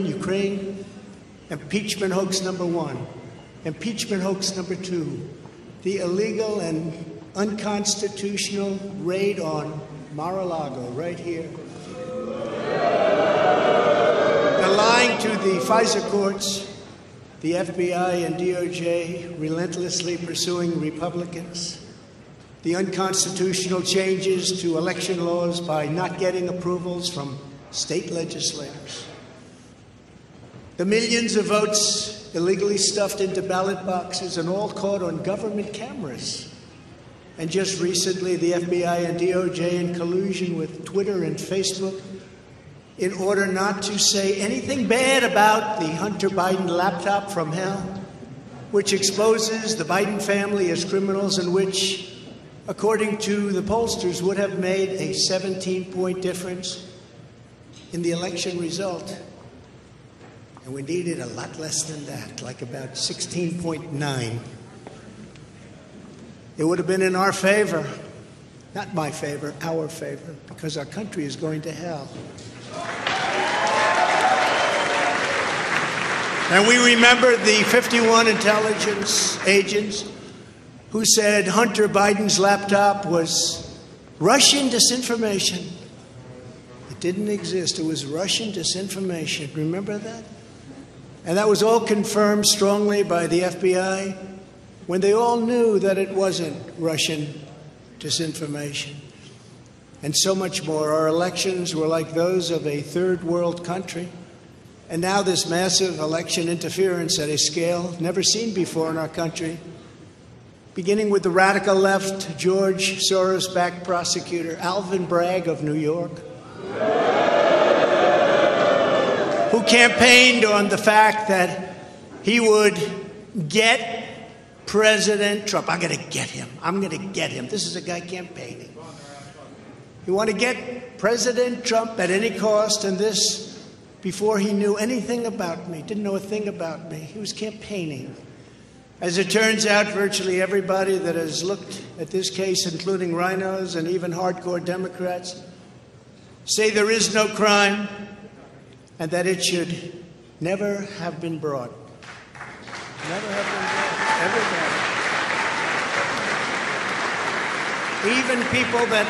Ukraine, impeachment hoax number 1, impeachment hoax number 2, the illegal and unconstitutional raid on Mar-a-Lago right here, the lying to the FISA courts, the FBI and DOJ relentlessly pursuing Republicans, the unconstitutional changes to election laws by not getting approvals from state legislators, the millions of votes illegally stuffed into ballot boxes and all caught on government cameras. And just recently, the FBI and DOJ in collusion with Twitter and Facebook in order not to say anything bad about the Hunter Biden laptop from hell, which exposes the Biden family as criminals and which, according to the pollsters, would have made a 17-point difference in the election result. And we needed a lot less than that, like about 16.9. It would have been in our favor, not my favor, our favor, because our country is going to hell. And we remember the 51 intelligence agents who said Hunter Biden's laptop was Russian disinformation. It didn't exist. It was Russian disinformation. Remember that? And that was all confirmed strongly by the FBI when they all knew that it wasn't Russian disinformation. And so much more. Our elections were like those of a third world country. And now this massive election interference at a scale never seen before in our country, beginning with the radical left, George Soros-backed prosecutor Alvin Bragg of New York, who campaigned on the fact that he would get President Trump. I'm going to get him. I'm going to get him. This is a guy campaigning. He wanted to get President Trump at any cost, and this before he knew anything about me, didn't know a thing about me. He was campaigning. As it turns out, virtually everybody that has looked at this case, including rhinos and even hardcore Democrats, say there is no crime and that it should never have been brought. Never have been brought. Everybody. Even people that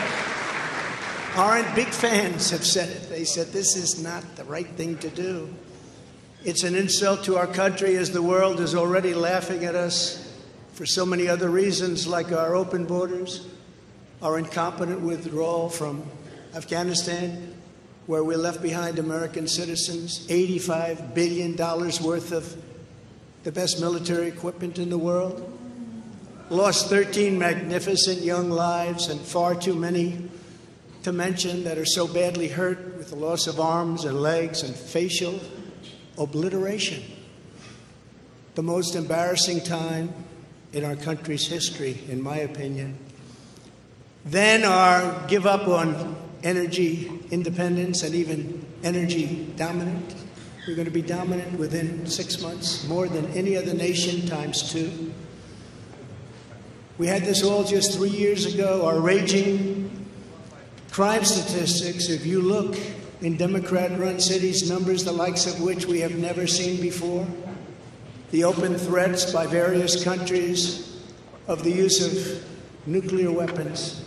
aren't big fans have said it. They said this is not the right thing to do. It's an insult to our country, as the world is already laughing at us for so many other reasons, like our open borders, our incompetent withdrawal from Afghanistan, where we left behind American citizens, $85 billion worth of the best military equipment in the world, lost 13 magnificent young lives, and far too many to mention that are so badly hurt with the loss of arms and legs and facial obliteration. The most embarrassing time in our country's history, in my opinion. Then our give up on energy independence and even energy dominant. We're going to be dominant within 6 months, more than any other nation ×2. We had this all just 3 years ago. Our raging crime statistics, if you look in Democrat-run cities, numbers the likes of which we have never seen before. The open threats by various countries of the use of nuclear weapons,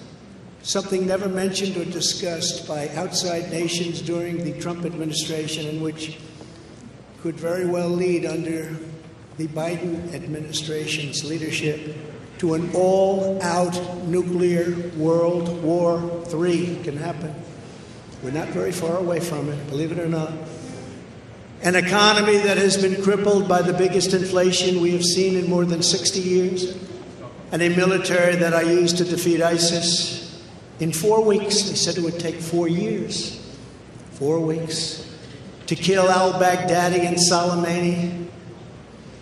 something never mentioned or discussed by outside nations during the Trump administration, and which could very well lead under the Biden administration's leadership to an all-out nuclear World War III. Can happen. We're not very far away from it, believe it or not. An economy that has been crippled by the biggest inflation we have seen in more than 60 years, and a military that I used to defeat ISIS in 4 weeks. They said it would take 4 years. 4 weeks. To kill al-Baghdadi and Soleimani,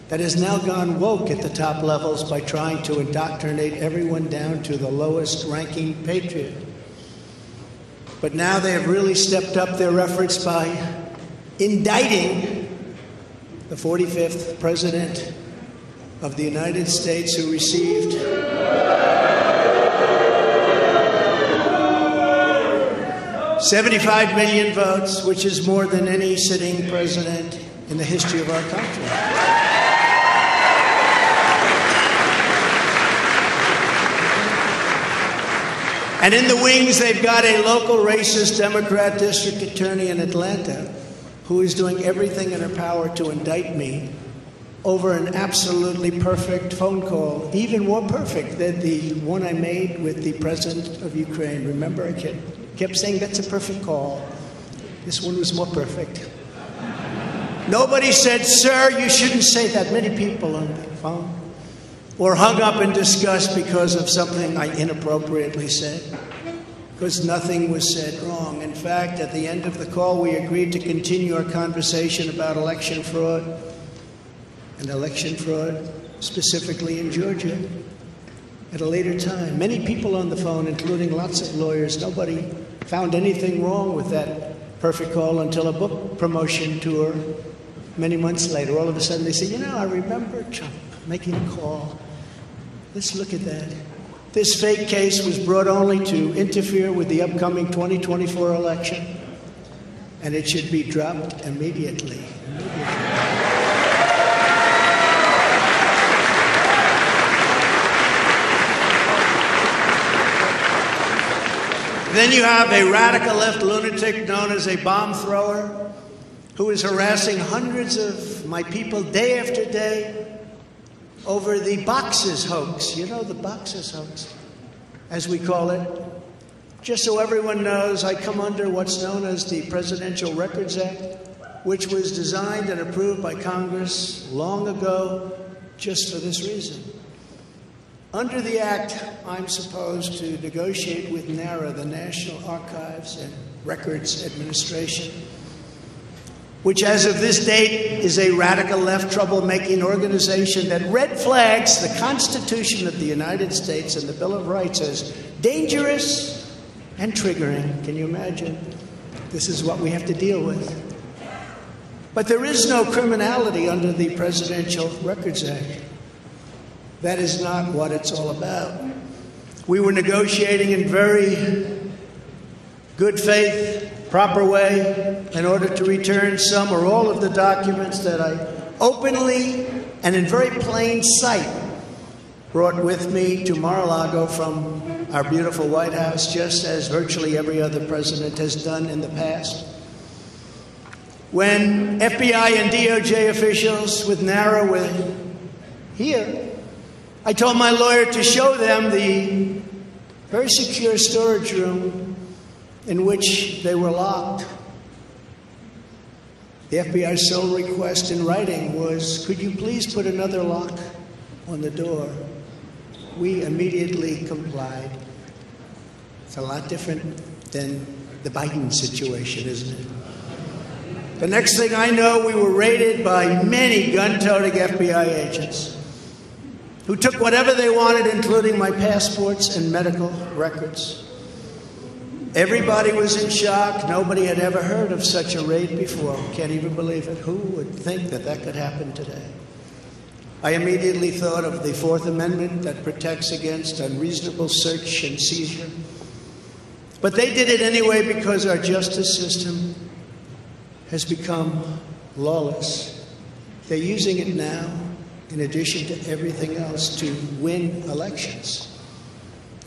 that has now gone woke at the top levels by trying to indoctrinate everyone down to the lowest ranking patriot. But now they have really stepped up their efforts by indicting the 45th President of the United States, who received 75 million votes, which is more than any sitting president in the history of our country. And in the wings, they've got a local racist Democrat district attorney in Atlanta who is doing everything in her power to indict me over an absolutely perfect phone call, even more perfect than the one I made with the president of Ukraine. Remember, I kept saying that's a perfect call. This one was more perfect. Nobody said, sir, you shouldn't say that. Many people on the phone or hung up in disgust because of something I inappropriately said, because nothing was said wrong. In fact, at the end of the call, we agreed to continue our conversation about election fraud, and election fraud specifically in Georgia at a later time. Many people on the phone, including lots of lawyers, nobody found anything wrong with that perfect call until a book promotion tour many months later. All of a sudden they say, you know, I remember Trump making a call. Let's look at that. This fake case was brought only to interfere with the upcoming 2024 election, and it should be dropped immediately. Then you have a radical left lunatic known as a bomb thrower who is harassing hundreds of my people day after day over the boxes hoax. You know, the boxes hoax, as we call it. Just so everyone knows, I come under what's known as the Presidential Records Act, which was designed and approved by Congress long ago just for this reason. Under the Act, I'm supposed to negotiate with NARA, the National Archives and Records Administration, which as of this date is a radical left troublemaking organization that red flags the Constitution of the United States and the Bill of Rights as dangerous and triggering. Can you imagine? This is what we have to deal with. But there is no criminality under the Presidential Records Act. That is not what it's all about. We were negotiating in very good faith, proper way, in order to return some or all of the documents that I openly and in very plain sight brought with me to Mar-a-Lago from our beautiful White House, just as virtually every other president has done in the past. When FBI and DOJ officials with NARA were here, I told my lawyer to show them the very secure storage room in which they were locked. The FBI's sole request in writing was, could you please put another lock on the door? We immediately complied. It's a lot different than the Biden situation, isn't it? The next thing I know, we were raided by many gun-toting FBI agents who took whatever they wanted, including my passports and medical records. Everybody was in shock. Nobody had ever heard of such a raid before. Can't even believe it. Who would think that that could happen today? I immediately thought of the Fourth Amendment that protects against unreasonable search and seizure. But they did it anyway because our justice system has become lawless. They're using it now, in addition to everything else, to win elections.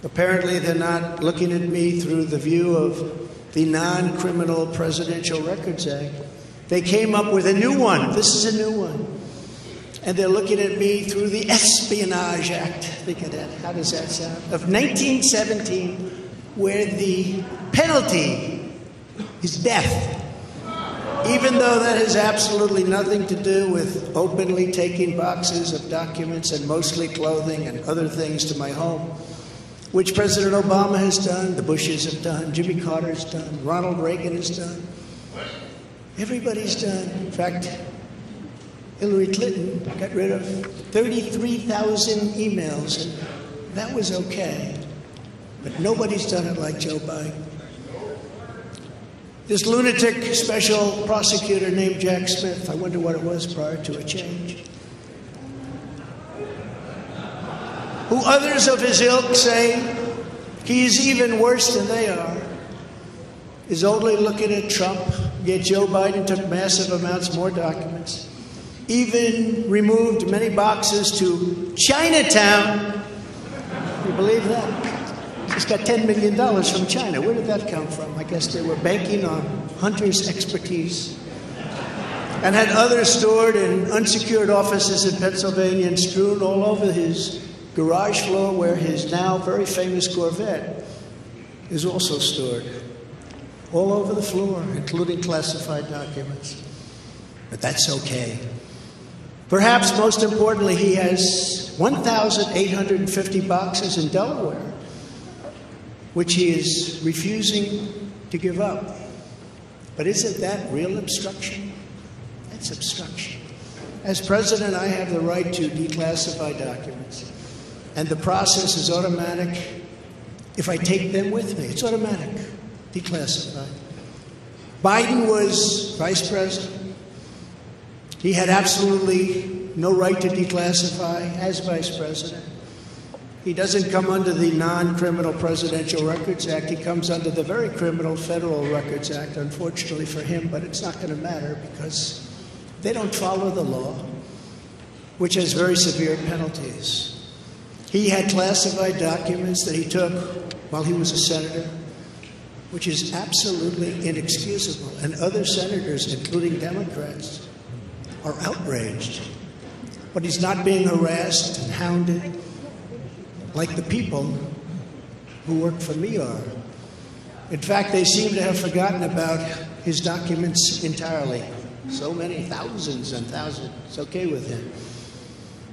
Apparently, they're not looking at me through the view of the non-criminal Presidential Records Act. They came up with a new one. This is a new one. And they're looking at me through the Espionage Act. Think of that. How does that sound? Of 1917, where the penalty is death. Even though that has absolutely nothing to do with openly taking boxes of documents and mostly clothing and other things to my home, which President Obama has done, the Bushes have done, Jimmy Carter's done, Ronald Reagan has done. Everybody's done. In fact, Hillary Clinton got rid of 33,000 emails, and that was okay. But nobody's done it like Joe Biden. This lunatic special prosecutor named Jack Smith, I wonder what it was prior to a change, who others of his ilk say he is even worse than they are. is only looking at Trump, yet Joe Biden took massive amounts more documents, even removed many boxes to Chinatown. You believe that? He's got $10 million from China. Where did that come from? I guess they were banking on Hunter's expertise, and had others stored in unsecured offices in Pennsylvania and strewn all over his garage floor, where his now very famous Corvette is also stored. All over the floor, including classified documents. But that's okay. Perhaps most importantly, he has 1,850 boxes in Delaware, which he is refusing to give up. But isn't that real obstruction? That's obstruction. As president, I have the right to declassify documents. And the process is automatic if I take them with me. It's automatic. Declassified. Biden was vice president. He had absolutely no right to declassify as vice president. He doesn't come under the non-criminal Presidential Records Act. He comes under the very criminal Federal Records Act, unfortunately for him, but it's not going to matter because they don't follow the law, which has very severe penalties. He had classified documents that he took while he was a senator, which is absolutely inexcusable. And other senators, including Democrats, are outraged. But he's not being harassed and hounded like the people who work for me are. In fact, they seem to have forgotten about his documents entirely. So many, thousands and thousands. It's okay with him.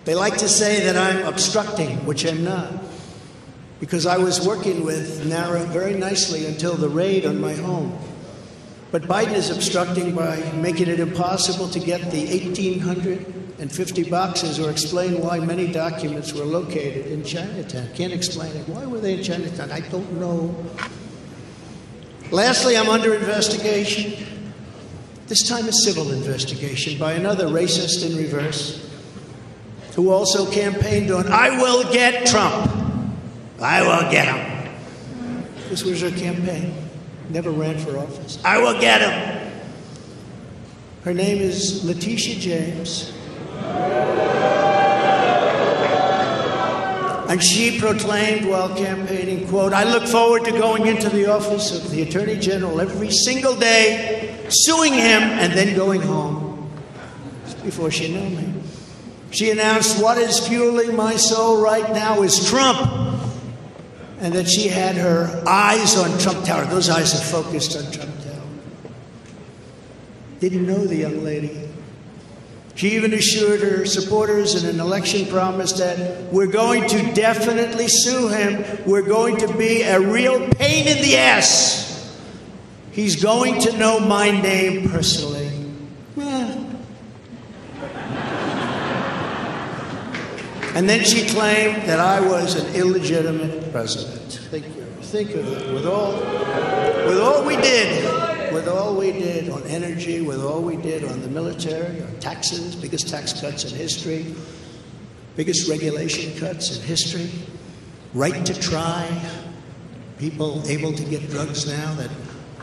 They like to say that I'm obstructing, which I'm not, because I was working with NARA very nicely until the raid on my home. But Biden is obstructing by making it impossible to get the 1,850 boxes or explain why many documents were located in Chinatown. Can't explain it. Why were they in Chinatown? I don't know. Lastly, I'm under investigation. This time a civil investigation by another racist in reverse, who also campaigned on, "I will get Trump. I will get him." This was her campaign. Never ran for office. "I will get him." Her name is Letitia James. And she proclaimed while campaigning, quote, "I look forward to going into the office of the Attorney General every single day, suing him, and then going home." Just before she knew me. She announced, "What is fueling my soul right now is Trump." And that she had her eyes on Trump Tower. Those eyes are focused on Trump Tower. Didn't know the young lady. She even assured her supporters in an election promise that we're going to definitely sue him. We're going to be a real pain in the ass. He's going to know my name personally. And then she claimed that I was an illegitimate president. Think of it. With all we did on energy, with all we did on the military, on taxes, biggest tax cuts in history, biggest regulation cuts in history, right to try, people able to get drugs now that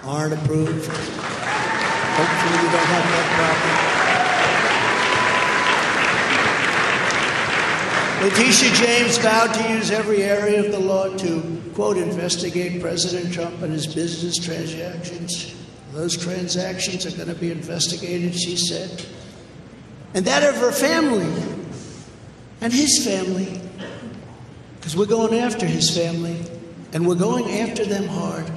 aren't approved. Hopefully you don't have that problem. Letitia James vowed to use every area of the law to, quote, investigate President Trump and his business transactions. Those transactions are going to be investigated, she said. And that of her family and his family. Because we're going after his family, and we're going after them hard.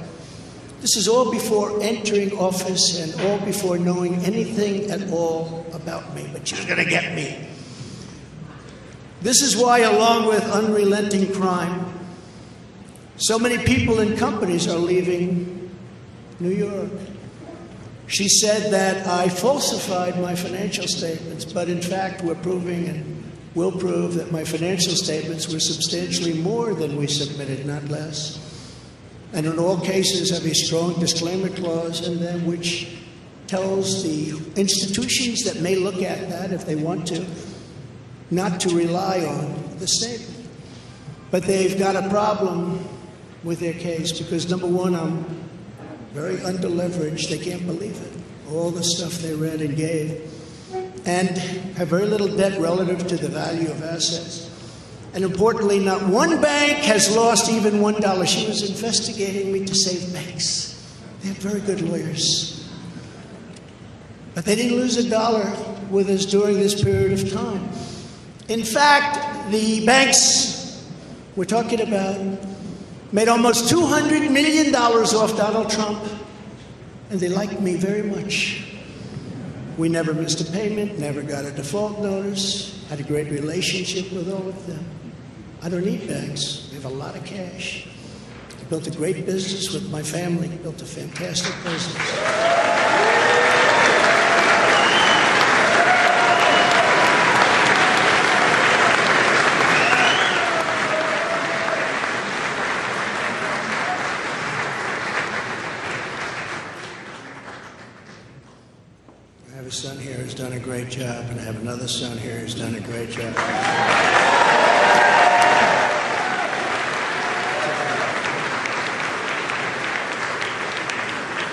This is all before entering office and all before knowing anything at all about me. But she's going to get me. This is why, along with unrelenting crime, so many people and companies are leaving New York. She said that I falsified my financial statements, but in fact we're proving and will prove that my financial statements were substantially more than we submitted, not less. And in all cases have a strong disclaimer clause in them which tells the institutions that may look at that if they want to, not to rely on the statement. But they've got a problem with their case because, number one, I'm very underleveraged. They can't believe it. All the stuff they read and gave. And have very little debt relative to the value of assets. And importantly, not one bank has lost even $1. She was investigating me to save banks. They have very good lawyers. But they didn't lose $1 with us during this period of time. In fact, the banks we're talking about made almost $200 million off Donald Trump, and they liked me very much. We never missed a payment, never got a default notice, had a great relationship with all of them. I don't need banks. We have a lot of cash. I built a great business with my family, built a fantastic business. I have a son here who's done a great job, and I have another son here who's done a great job.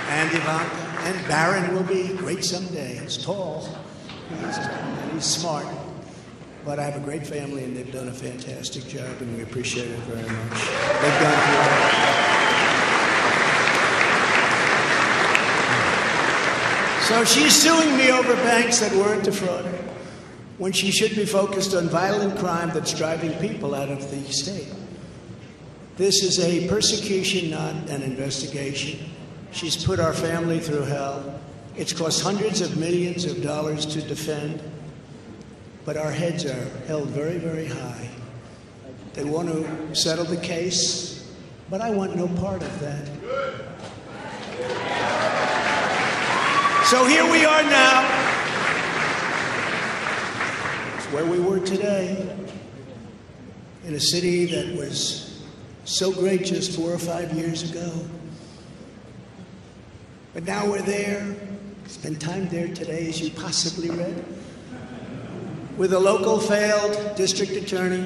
And Ivanka, and Barron will be great someday. He's tall, and he's smart. But I have a great family, and they've done a fantastic job, and we appreciate it very much. They've done great. So she's suing me over banks that weren't defrauded, when she should be focused on violent crime that's driving people out of the state. This is a persecution, not an investigation. She's put our family through hell. It's cost hundreds of millions of dollars to defend, but our heads are held very, very high. They want to settle the case, but I want no part of that. So here we are now. It's where we were today, in a city that was so great just 4 or 5 years ago. But now we're there. Spend time there today, as you possibly read, with a local failed district attorney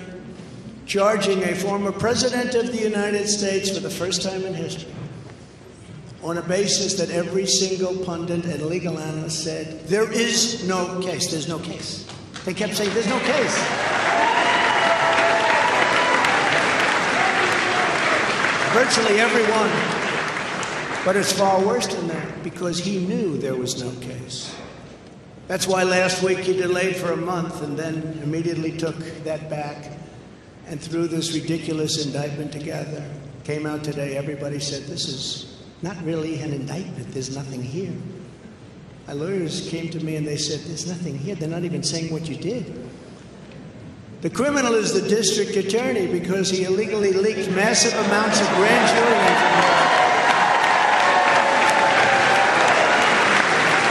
charging a former president of the United States for the first time in history, on a basis that every single pundit and legal analyst said, there is no case. There's no case. They kept saying, there's no case. Virtually everyone. But it's far worse than that, because he knew there was no case. That's why last week he delayed for a month and then immediately took that back and threw this ridiculous indictment together. Came out today, everybody said, this is not really an indictment. There's nothing here. My lawyers came to me and they said, there's nothing here. They're not even saying what you did. The criminal is the district attorney because he illegally leaked massive amounts of grand jury information,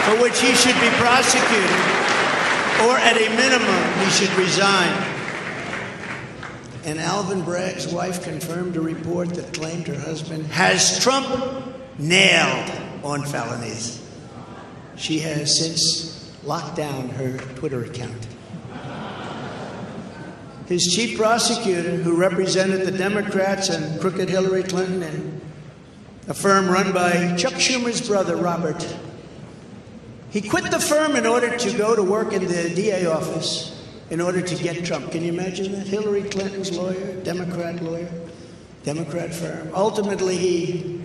for which he should be prosecuted, or at a minimum, he should resign. And Alvin Bragg's wife confirmed a report that claimed her husband has Trump nailed on felonies. She has since locked down her Twitter account. His chief prosecutor, who represented the Democrats and crooked Hillary Clinton in a firm run by Chuck Schumer's brother, Robert, he quit the firm in order to go to work in the DA office in order to get Trump. Can you imagine that? Hillary Clinton's lawyer, Democrat firm. Ultimately, he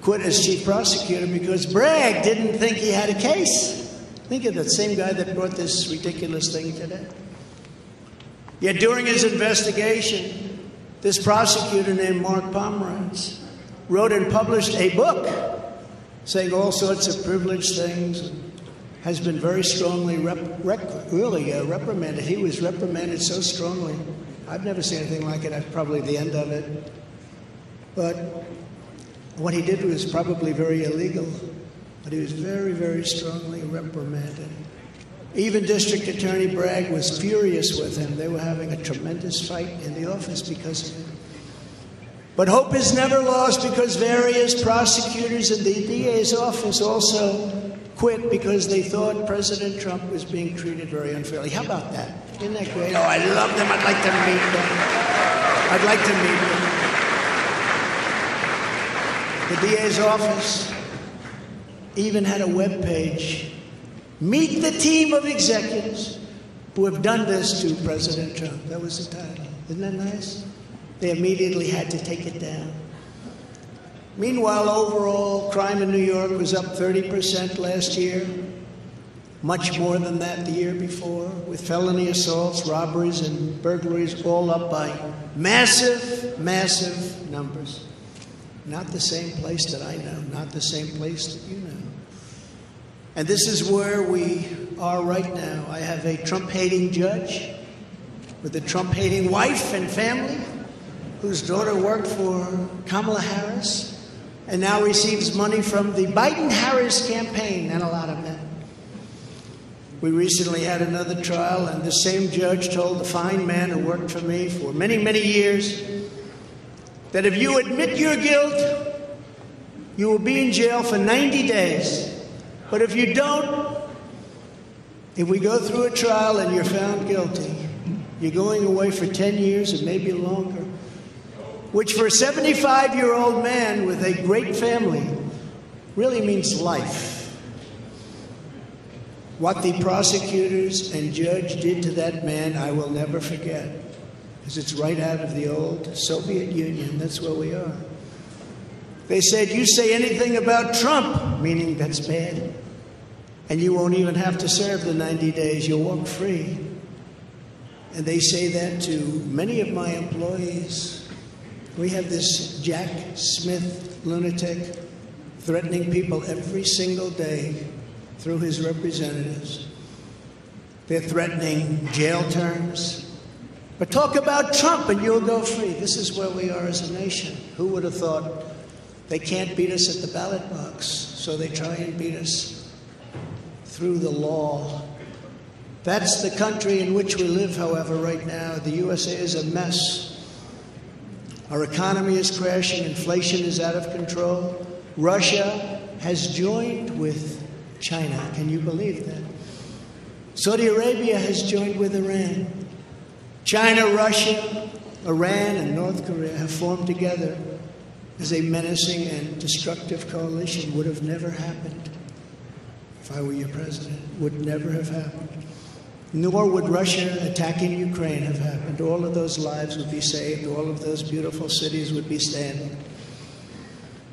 quit as chief prosecutor because Bragg didn't think he had a case. Think of that same guy that brought this ridiculous thing today. Yet during his investigation, this prosecutor named Mark Pomerantz wrote and published a book saying all sorts of privileged things, and has been very strongly reprimanded. He was reprimanded so strongly. I've never seen anything like it. That's probably the end of it. But what he did was probably very illegal. But he was very, very strongly reprimanded. Even District Attorney Bragg was furious with him. They were having a tremendous fight in the office because of it. But hope is never lost because various prosecutors in the DA's office also quit because they thought President Trump was being treated very unfairly. How about that? Isn't that great? Oh, I love them. I'd like to meet them. I'd like to meet them. The DA's office even had a web page. Meet the team of executives who have done this to President Trump. That was the title. Isn't that nice? They immediately had to take it down. Meanwhile, overall crime in New York was up 30% last year. Much more than that the year before, with felony assaults, robberies, and burglaries all up by massive, massive numbers. Not the same place that I know, not the same place that you know. And this is where we are right now. I have a Trump-hating judge with a Trump-hating wife and family whose daughter worked for Kamala Harris and now receives money from the Biden-Harris campaign and a lot of men. We recently had another trial, and the same judge told the fine man who worked for me for many, many years that if you admit your guilt, you will be in jail for 90 days. But if you don't, if we go through a trial and you're found guilty, you're going away for 10 years or maybe longer, which for a 75-year-old man with a great family really means life. What the prosecutors and judge did to that man, I will never forget, because it's right out of the old Soviet Union. That's where we are. They said, you say anything about Trump, meaning that's bad, and you won't even have to serve the 90 days. You'll walk free. And they say that to many of my employees. We have this Jack Smith lunatic threatening people every single day through his representatives. They're threatening jail terms. But talk about Trump and you'll go free. This is where we are as a nation. Who would have thought they can't beat us at the ballot box, so they try and beat us through the law. That's the country in which we live, however, right now. The USA is a mess. Our economy is crashing. Inflation is out of control. Russia has joined with China. Can you believe that? Saudi Arabia has joined with Iran. China, Russia, Iran, and North Korea have formed together as a menacing and destructive coalition. Would have never happened if I were your president. Would never have happened. Nor would Russia attacking Ukraine have happened. All of those lives would be saved. All of those beautiful cities would be standing.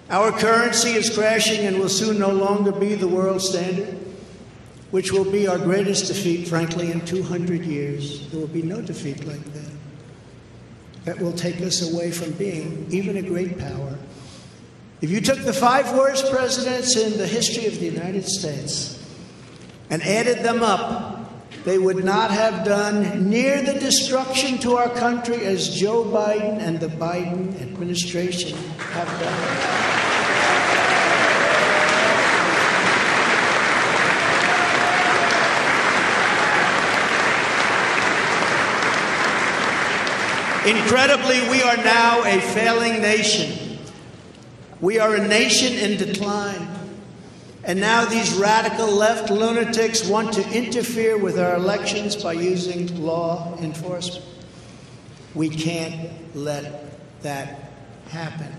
Our currency is crashing and will soon no longer be the world standard, which will be our greatest defeat, frankly, in 200 years. There will be no defeat like that. That will take us away from being even a great power. If you took the 5 worst presidents in the history of the United States and added them up, they would not have done near the destruction to our country as Joe Biden and the Biden administration have done. Incredibly, we are now a failing nation. We are a nation in decline. And now these radical left lunatics want to interfere with our elections by using law enforcement. We can't let that happen.